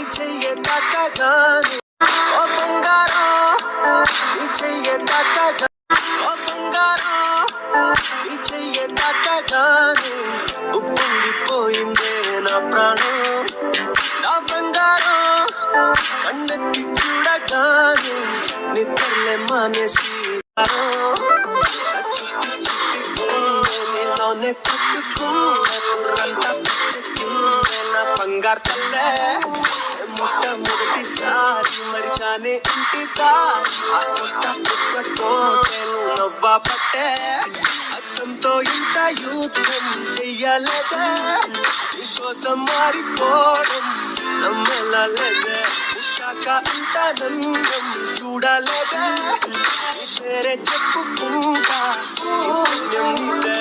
చెయ్య తాకగానే ఓ బంగారం నీ చెయ్య తాకగా ఓ బంగారం నీ చెయ్య తాకగానే ఉప్పొంగిపోయిందే నా ప్రాణం నా బంగారం కన్నెత్తి చూడగానే నిద్రలే మానేసి చుట్టి చుట్టి నీలోనే కొట్టుకుందే బుర్రంతా పిచ్చెక్కిందే నా బంగారు తల్లే మొట్టమొదటిసారి మరిచానే ఇంటి దారి ఆ సొట్ట పుక్కతో నేను నవ్వా పట్టే అర్థంతో ఇంత యుద్ధం చెయ్యలేదే నీకోసం మారిపోవడం నమ్మలేదే ఉషాక ఇంత నందం చూడలేదే నీ పేరే చెప్పుకుంటా పుణ్యం నీదే